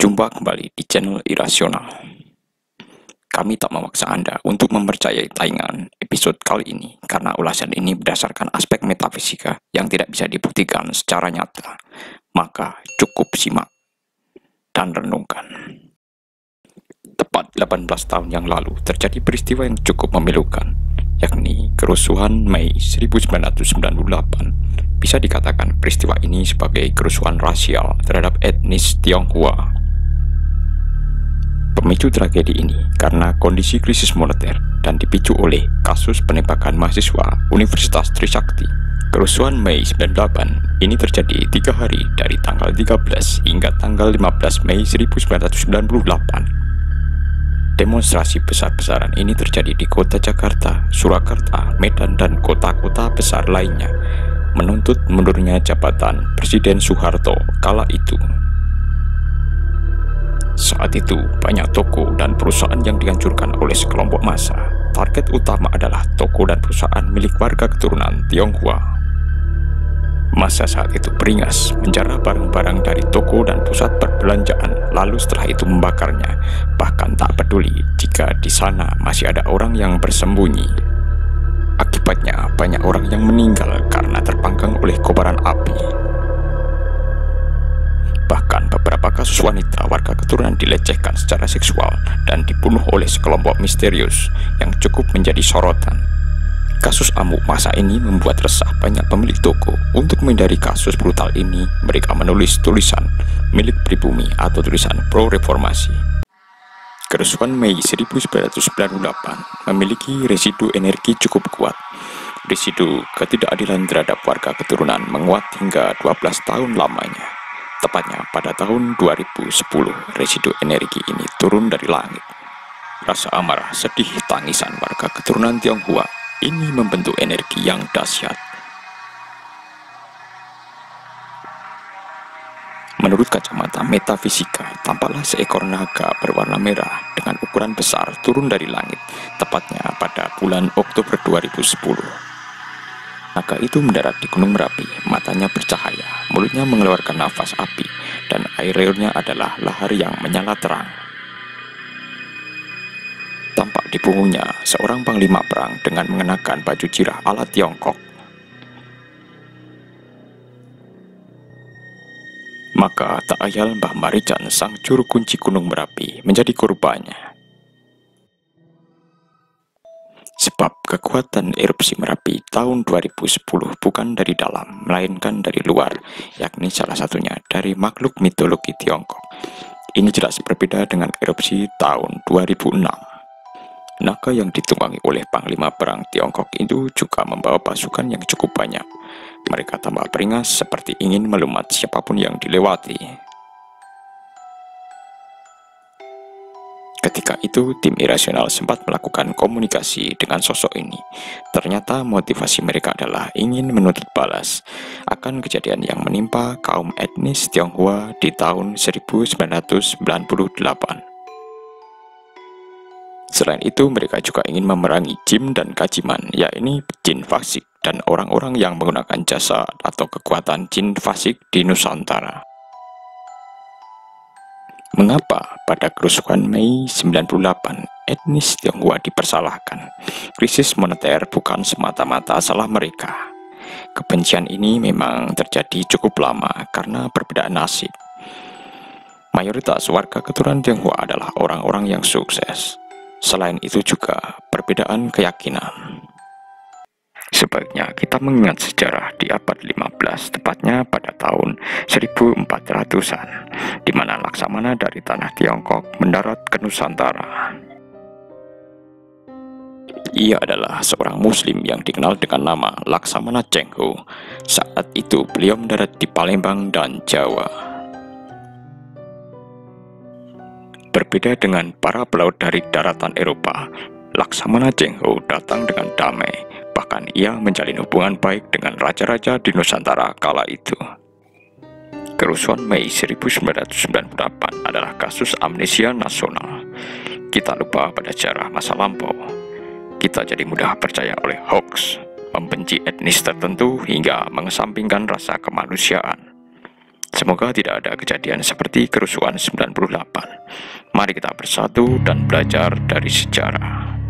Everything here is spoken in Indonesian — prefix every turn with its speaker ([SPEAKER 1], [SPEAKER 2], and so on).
[SPEAKER 1] Jumpa kembali di channel Irasional. Kami tak memaksa Anda untuk mempercayai tayangan episode kali ini karena ulasan ini berdasarkan aspek metafisika yang tidak bisa dibuktikan secara nyata. Maka cukup simak dan renungkan. Tepat 18 tahun yang lalu terjadi peristiwa yang cukup memilukan, yakni kerusuhan Mei 1998. Bisa dikatakan peristiwa ini sebagai kerusuhan rasial terhadap etnis Tionghoa. Pemicu tragedi ini karena kondisi krisis moneter dan dipicu oleh kasus penembakan mahasiswa Universitas Trisakti. Kerusuhan Mei 98 ini terjadi 3 hari dari tanggal 13 hingga tanggal 15 Mei 1998. Demonstrasi besar-besaran ini terjadi di kota Jakarta, Surakarta, Medan, dan kota-kota besar lainnya, menuntut mundurnya jabatan Presiden Soeharto kala itu. Saat itu, banyak toko dan perusahaan yang dihancurkan oleh sekelompok massa. Target utama adalah toko dan perusahaan milik warga keturunan Tionghoa. Massa saat itu beringas, menjarah barang-barang dari toko dan pusat perbelanjaan, lalu setelah itu membakarnya, bahkan tak peduli jika di sana masih ada orang yang bersembunyi. Akibatnya, banyak orang yang meninggal karena terpanggang oleh kobaran api. Bahkan beberapa kasus wanita warga keturunan dilecehkan secara seksual dan dibunuh oleh sekelompok misterius yang cukup menjadi sorotan. Kasus amuk masa ini membuat resah banyak pemilik toko. Untuk menghindari kasus brutal ini, mereka menulis tulisan milik pribumi atau tulisan pro-reformasi. Kerusuhan Mei 1998 memiliki residu energi cukup kuat. Residu ketidakadilan terhadap warga keturunan menguat hingga 12 tahun lamanya. Tepatnya pada tahun 2010, residu energi ini turun dari langit. Rasa amarah, sedih, tangisan warga keturunan Tionghoa ini membentuk energi yang dahsyat. Menurut kacamata metafisika, tampaklah seekor naga berwarna merah dengan ukuran besar turun dari langit, tepatnya pada bulan Oktober 2010. Naga itu mendarat di Gunung Merapi, matanya bercahaya, mulutnya mengeluarkan nafas api, dan air liurnya adalah lahar yang menyala terang. Tampak di punggungnya seorang panglima perang dengan mengenakan baju jirah ala Tiongkok. Maka tak ayal Mbah Marican, sang juru kunci Gunung Merapi, menjadi korbannya. Sebab kekuatan erupsi Merapi tahun 2010 bukan dari dalam, melainkan dari luar, yakni salah satunya dari makhluk mitologi Tiongkok. Ini jelas berbeda dengan erupsi tahun 2006. Naga yang ditunggangi oleh Panglima Perang Tiongkok itu juga membawa pasukan yang cukup banyak. Mereka tambah beringas seperti ingin melumat siapapun yang dilewati. Ketika itu, tim Irasional sempat melakukan komunikasi dengan sosok ini. Ternyata motivasi mereka adalah ingin menuntut balas akan kejadian yang menimpa kaum etnis Tionghoa di tahun 1998. Selain itu, mereka juga ingin memerangi jin dan kajiman, yakni jin fasik dan orang-orang yang menggunakan jasa atau kekuatan jin fasik di Nusantara. Mengapa pada kerusuhan Mei 98 etnis Tionghoa dipersalahkan? Krisis moneter bukan semata-mata salah mereka. Kebencian ini memang terjadi cukup lama karena perbedaan nasib. Mayoritas warga keturunan Tionghoa adalah orang-orang yang sukses. Selain itu juga perbedaan keyakinan. Sebaiknya kita mengingat sejarah di abad 15, tepatnya pada tahun 1400-an, di mana Laksamana dari tanah Tiongkok mendarat ke Nusantara. Ia adalah seorang muslim yang dikenal dengan nama Laksamana Cheng Ho. Saat itu beliau mendarat di Palembang dan Jawa. Berbeda dengan para pelaut dari daratan Eropa, Laksamana Cheng Ho datang dengan damai. Bahkan ia menjalin hubungan baik dengan raja-raja di Nusantara kala itu. Kerusuhan Mei 1998 adalah kasus amnesia nasional. Kita lupa pada sejarah masa lampau. Kita jadi mudah percaya oleh hoax, membenci etnis tertentu hingga mengesampingkan rasa kemanusiaan. Semoga tidak ada kejadian seperti kerusuhan 98. Mari kita bersatu dan belajar dari sejarah.